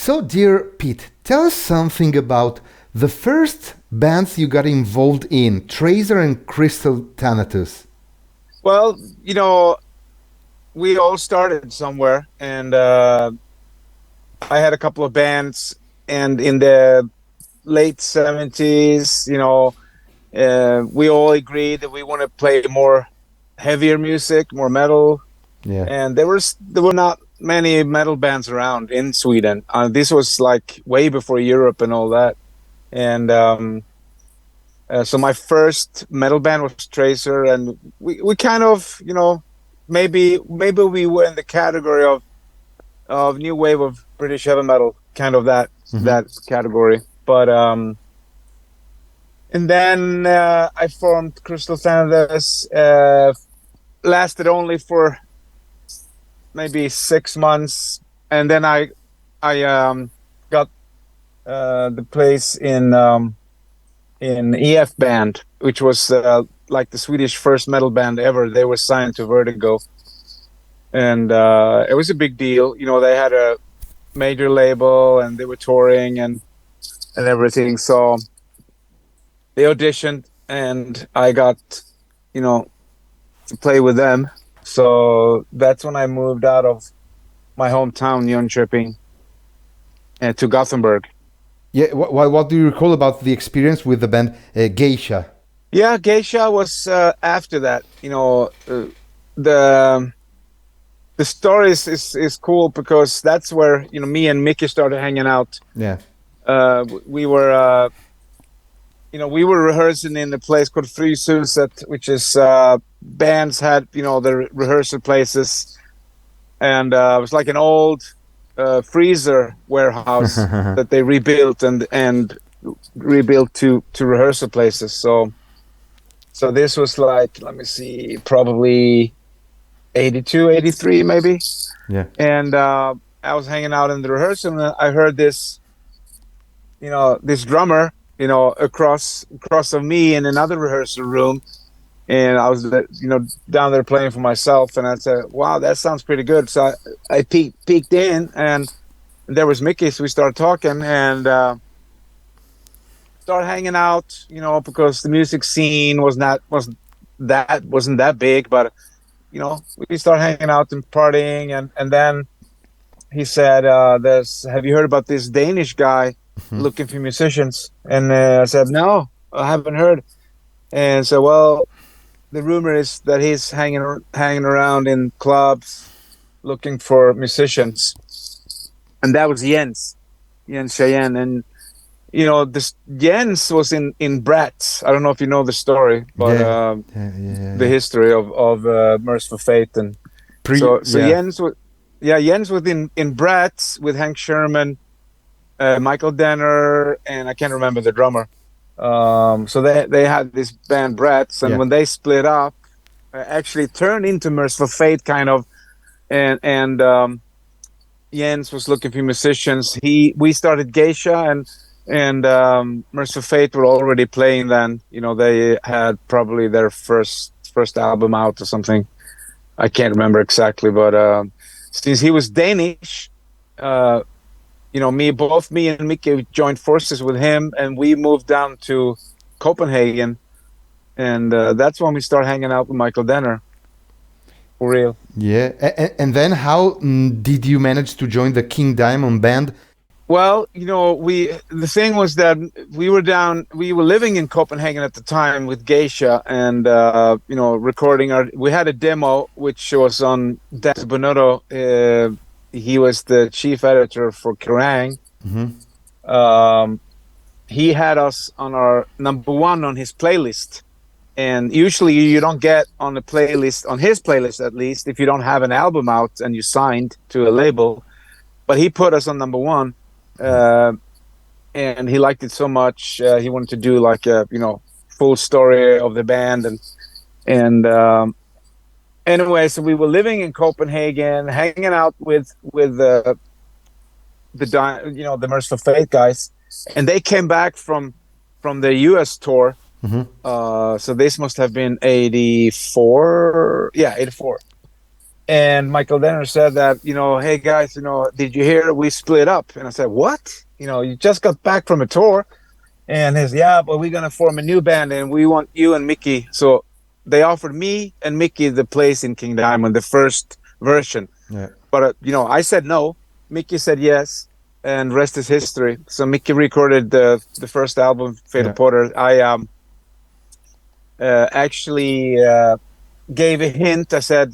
So, dear Pete, tell us something about the first bands you got involved in, Tracer and Crystal Thanatos. Well, we all started somewhere, and I had a couple of bands, and in the late 70s, we all agreed that we want to play more heavier music, more metal, Yeah. and there were not many metal bands around in Sweden. This was like way before Europe and all that, and so my first metal band was Tracer, and we kind of, maybe we were in the category of new wave of British heavy metal, kind of that category. But and then I formed Crystal Thanatos. Lasted only for maybe 6 months, and then I got the place in EF band, which was like the Swedish first metal band ever. They were signed to Vertigo, and it was a big deal. They had a major label, and they were touring and everything. So they auditioned, and I got, to play with them. So that's when I moved out of my hometown, Jönköping, to Gothenburg. Yeah, what do you recall about the experience with the band Geisha? Yeah, Geisha was after that. The the story is cool because that's where me and Mickey started hanging out. Yeah. We were we were rehearsing in a place called Fryshuset, which is bands had their rehearsal places, and it was like an old freezer warehouse that they rebuilt and rebuilt to rehearsal places. So this was like, let me see, probably 82, 83 maybe. Yeah. And I was hanging out in the rehearsal, and I heard this, this drummer, across of me in another rehearsal room. And I was, down there playing for myself, and I said, wow, that sounds pretty good. So I peeked in, and there was Mickey. So we started talking and started hanging out, because the music scene wasn't that big, but we started hanging out and partying, and then he said, have you heard about this Danish guy looking for musicians? And I said, no, I haven't heard. And so, well, the rumor is that he's hanging around in clubs looking for musicians. And that was Jens Cheyenne. And this Jens was in Bratz. I don't know if you know the story, but the history of Merciful Fate. And so Jens was, Jens was in Bratz with Hank Sherman, Michael Denner, and I can't remember the drummer. So they had this band Bratz, and when they split up, actually turned into Merciful Fate kind of, and Jens was looking for musicians. We started Geisha, and Merciful Fate were already playing then. They had probably their first album out or something. I can't remember exactly, but since he was Danish, both me and Mickey joined forces with him, and we moved down to Copenhagen, and that's when we started hanging out with Michael Denner. For real. Yeah, and then how did you manage to join the King Diamond band? Well, the thing was that we were living in Copenhagen at the time with Geisha, and recording we had a demo which was on Dan Bonotto. He was the chief editor for Kerrang. He had us on our number one on his playlist, and usually you don't get on the playlist, on his playlist at least, if you don't have an album out and you signed to a label. But he put us on number one. And he liked it so much, he wanted to do like a full story of the band, and anyway, so we were living in Copenhagen, hanging out with the Merciful Fate guys, and they came back from the US tour. So this must have been 84, 84. And Michael Denner said that, hey guys, did you hear we split up? And I said, what? You just got back from a tour. And he's, yeah, but we're gonna form a new band, and we want you and Mickey. So they offered me and Mickey the place in King Diamond, the first version. Yeah. But I said no. Mickey said yes, and rest is history. So Mickey recorded the first album, Fatal Yeah. Porter. I actually gave a hint. I said,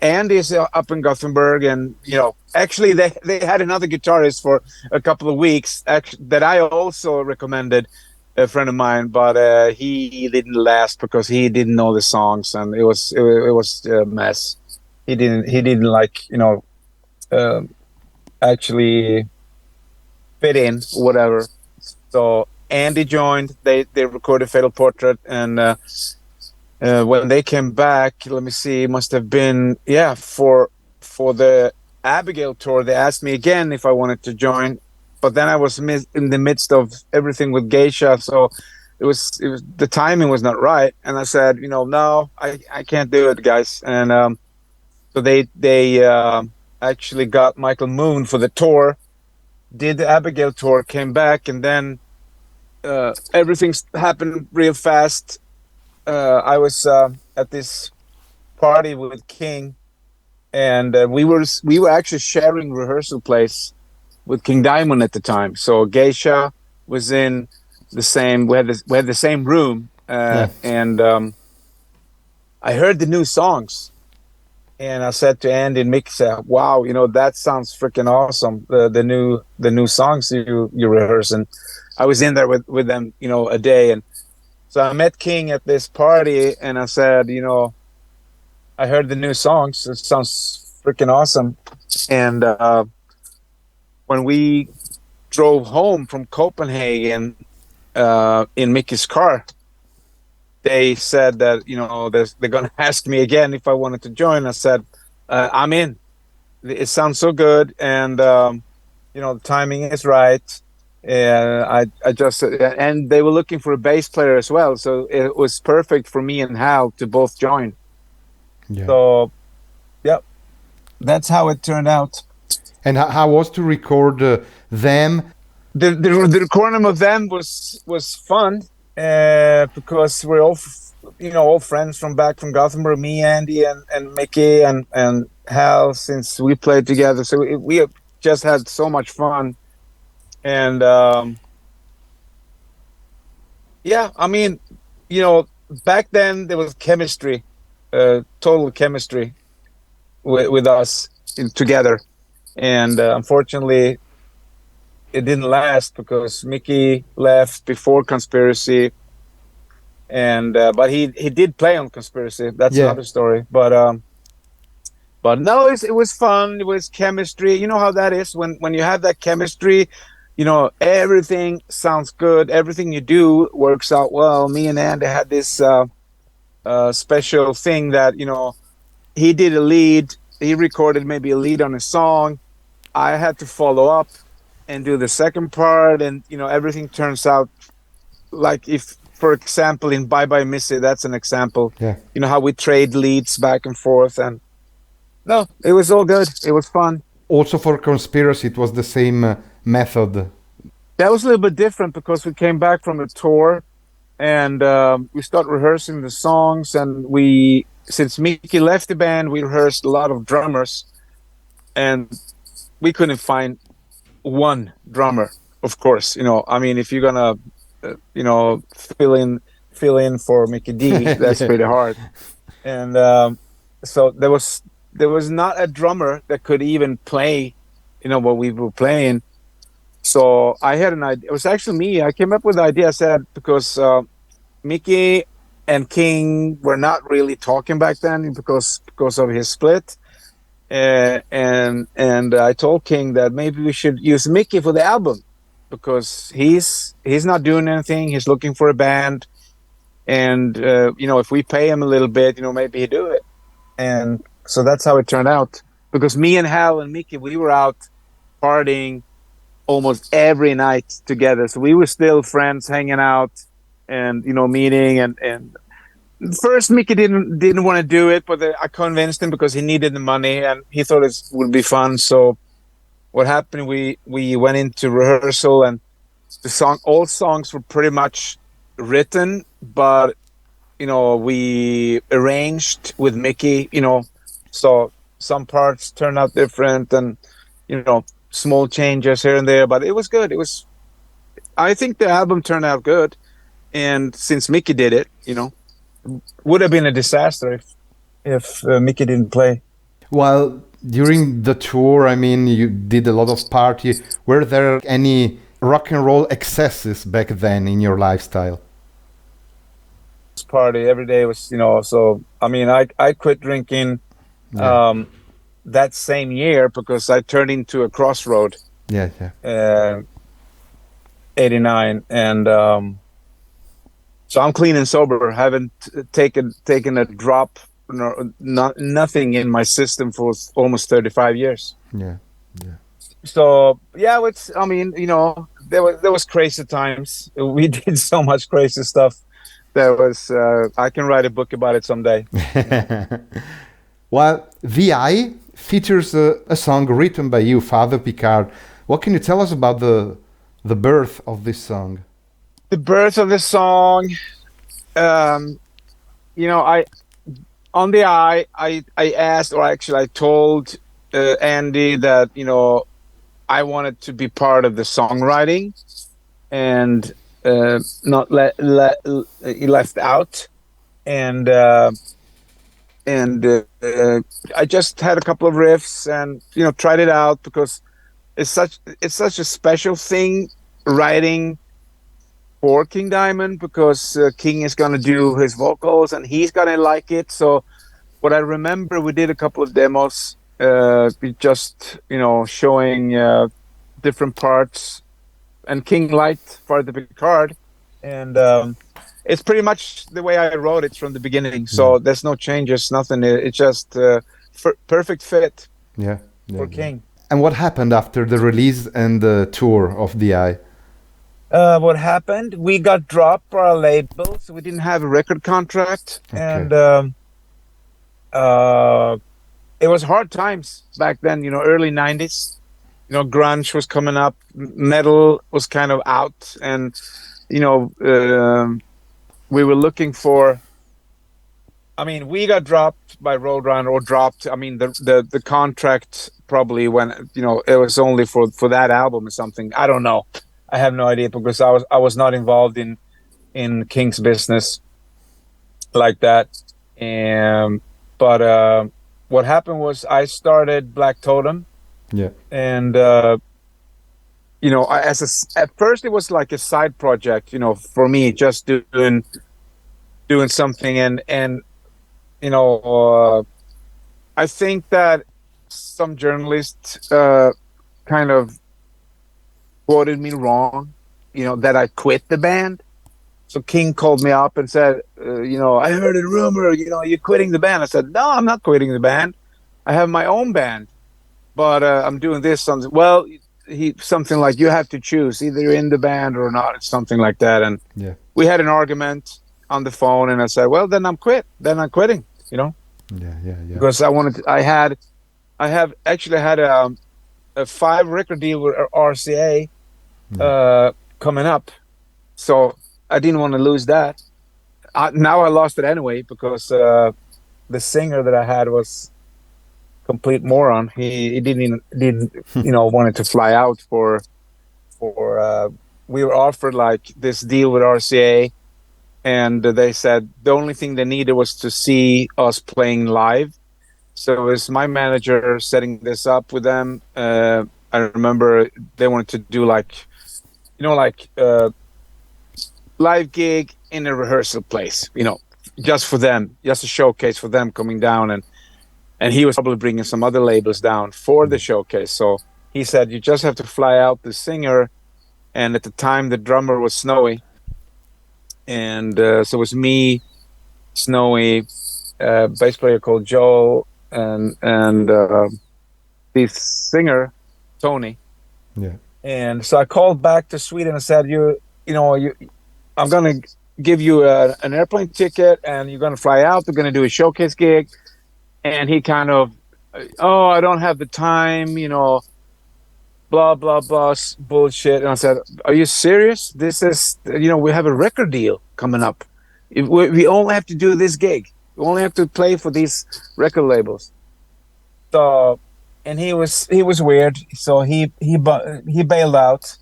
Andy's up in Gothenburg, and actually they had another guitarist for a couple of weeks that I also recommended, a friend of mine, but he didn't last because he didn't know the songs, and it was a mess. He didn't like uh, actually fit in, whatever. So Andy joined. They recorded Fatal Portrait, and when they came back, let me see, it must have been, yeah, for the Abigail tour. They asked me again if I wanted to join, but then I was in the midst of everything with Geisha, so it was the timing was not right, and I said, no, I can't do it, guys. And so they actually got Michael Moon for the tour, did the Abigail tour, came back, and then everything happened real fast. I was at this party with King, and we were actually sharing rehearsal place with King Diamond at the time. So Geisha was in the same. We had the same room, Yeah. and I heard the new songs, and I said to Andy and Mick, "Wow, that sounds freaking awesome. The new songs you rehearsing." I was in there with them, a day, and so I met King at this party, and I said, I heard the new songs. It sounds freaking awesome. And when we drove home from Copenhagen in Mickey's car, they said that they're gonna ask me again if I wanted to join. I said, I'm in. It sounds so good, and the timing is right. I just and they were looking for a bass player as well, so it was perfect for me and Hal to both join. Yeah. So yeah, that's how it turned out. And how was to record them? The recording of them was fun, because we're all friends from back from Gothenburg. Me, Andy, and Mickey, and Hal, since we played together. So we have just had so much fun, and yeah, I mean, back then there was chemistry, total chemistry with us together, and unfortunately it didn't last because Mickey left before Conspiracy, and but he did play on Conspiracy. That's Yeah. another story. But no, it was fun. It was chemistry. You know how that is when you have that chemistry. Everything sounds good. Everything you do works out well. Me and Andy had this special thing that he did a lead. He recorded maybe a lead on a song. I had to follow up and do the second part, and everything turns out like, if, for example, in Bye Bye Missy, that's an example. Yeah. How we trade leads back and forth, and no, it was all good. It was fun. Also for Conspiracy, it was the same method. That was a little bit different because we came back from a tour, and we started rehearsing the songs, and since Mickey left the band, we rehearsed a lot of drummers, and we couldn't find one drummer. Of course, I mean, if you're gonna, fill in for Mickey D, that's Yeah. pretty hard. And so there was not a drummer that could even play, what we were playing. So I had an idea. It was actually me. I came up with the idea. I said, because Mickey and King were not really talking back then because of his split. And I told King that maybe we should use Mickey for the album because he's not doing anything. He's looking for a band, and if we pay him a little bit, maybe he do it. And so that's how it turned out. Because me and Hal and Mickey, we were out partying almost every night together. So we were still friends, hanging out, and meeting, and First, Mickey didn't want to do it, but I convinced him because he needed the money and he thought it would be fun. So what happened? We went into rehearsal, and all songs were pretty much written, but we arranged with Mickey. So some parts turned out different, and small changes here and there, but it was good. I think the album turned out good, and since Mickey did it, would have been a disaster if Mickey didn't play. While during the tour, I mean, you did a lot of party. Were there any rock and roll excesses back then in your lifestyle? Party every day was, so I mean, I quit drinking Yeah, that same year because I turned into a crossroad, yeah, yeah. uh, 89, and so I'm clean and sober. Haven't taken a drop, nothing in my system for almost 35 years. Yeah, yeah. So yeah, it's, I mean, there was crazy times. We did so much crazy stuff. There was I can write a book about it someday. Well, VI features a song written by you, Father Picard. What can you tell us about the birth of this song? The birth of the song, um, I on the I asked, or actually I told Andy that I wanted to be part of the songwriting and not left out, and and I just had a couple of riffs and tried it out because it's such a special thing writing for King Diamond, because King is gonna do his vocals and he's gonna like it. So what I remember, we did a couple of demos, we just showing different parts, and King liked Father Picard, and it's pretty much the way I wrote it from the beginning. Yeah, So there's no changes, nothing. It's just perfect fit yeah, yeah, for yeah. King. And what happened after the release and the tour of VI? What happened? We got dropped by our label, so we didn't have a record contract, Okay. and uh, it was hard times back then. Early '90s. Grunge was coming up, metal was kind of out, and you know, um we were looking for. I mean, we got dropped by Roadrunner, or dropped. I mean, the contract probably when it was only for that album or something. I don't know. I have no idea because I was not involved in King's business like that. And but what happened was I started Black Totem, Yeah, and at first it was like a side project, for me, just doing something, and you know. I think that some journalists kind of quoted me wrong, that I quit the band. So King called me up and said, I heard a rumor, you're quitting the band. I said, no, I'm not quitting the band. I have my own band, but I'm doing this. Something. Well, something like, you have to choose, either you're in the band or not. It's something like that. And yeah, we had an argument on the phone, and I said, well, then I'm quitting, yeah, yeah, yeah. because I have actually had a 5 record deal with RCA Yeah. coming up, so I didn't want to lose that. Now I lost it anyway because the singer that I had was complete moron. He didn't wanted to fly out for. We were offered like this deal with RCA, and they said the only thing they needed was to see us playing live. So it was my manager setting this up with them. I remember they wanted to do like, live gig in a rehearsal place, just for them, just a showcase for them coming down, and he was probably bringing some other labels down for the showcase. So he said, you just have to fly out the singer, and at the time the drummer was Snowy, and so it was me, Snowy, bass player called Joel, and the singer Tony. Yeah. And so I called back to Sweden and said, I'm gonna give you an airplane ticket, and you're going to fly out. They're going to do a showcase gig." And he kind of, "Oh, I don't have the time, blah blah blah bullshit." And I said, "Are you serious? This is, we have a record deal coming up. We only have to do this gig. We only have to play for these record labels." So, and he was weird. So he bailed out,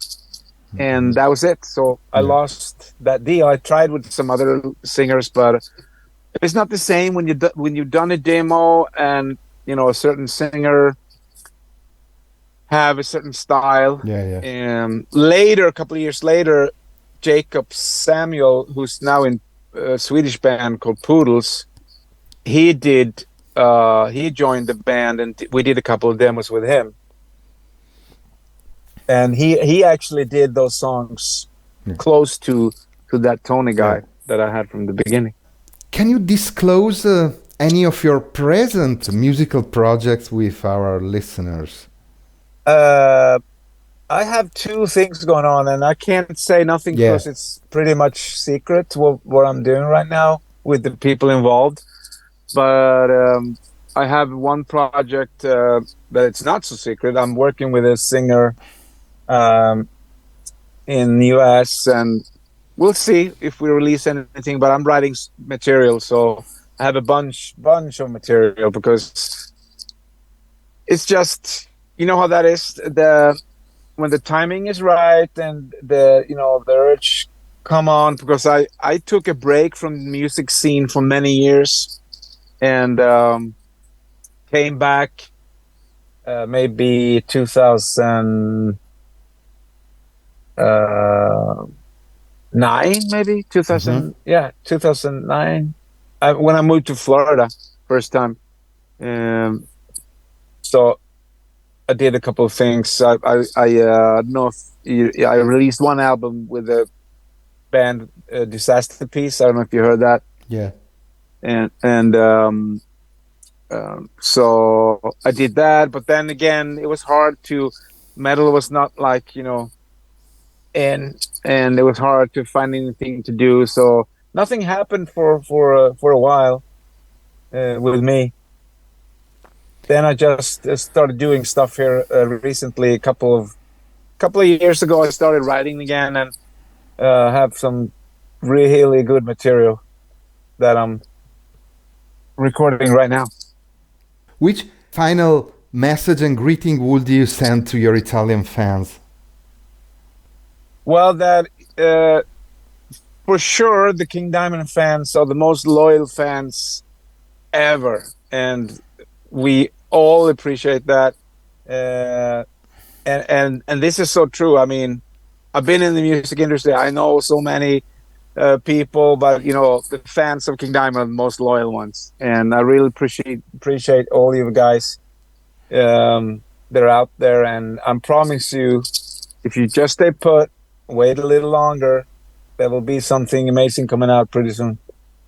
and that was it. So I Yeah. lost that deal. I tried with some other singers, but it's not the same when when you've done a demo, and a certain singer have a certain style. Yeah. Yeah. And later, a couple of years later, Jacob Samuel, who's now in a Swedish band called Poodles, he did. He joined the band, and we did a couple of demos with him. And he actually did those songs Yeah. close to that Tony Yeah. guy that I had from the beginning. Can you disclose any of your present musical projects with our listeners? Uh, I have two things going on, and I can't say nothing Yeah. because it's pretty much secret what I'm doing right now with the people involved. But I have one project that it's not so secret. I'm working with a singer um, in the US, and we'll see if we release anything. But I'm writing material, so I have a bunch of material because it's just, you know how that is. The When the timing is right and the urge come on, because I took a break from the music scene for many years, and came back maybe 2009, maybe Mm-hmm. 2000, yeah, 2009, when I moved to Florida first time. um so I did a couple of things. I don't know if I released one album with a band, Disaster Piece. I don't know if you heard that. Yeah. And so I did that, but then again, it was hard to. Metal was not like, and it was hard to find anything to do. So nothing happened for a while with me. Then I just started doing stuff here recently. A couple of years ago, I started writing again, and have some really good material that I'm recording right now. Which final message and greeting would you send to your Italian fans? Well, that for sure, the King Diamond fans are the most loyal fans ever, and we all appreciate that. Uh, and this is so true. I mean, I've been in the music industry. I know so many people, but the fans of King Diamond are the most loyal ones, and I really appreciate all you guys that are out there. And I promise you, if you just stay put, wait a little longer, there will be something amazing coming out pretty soon.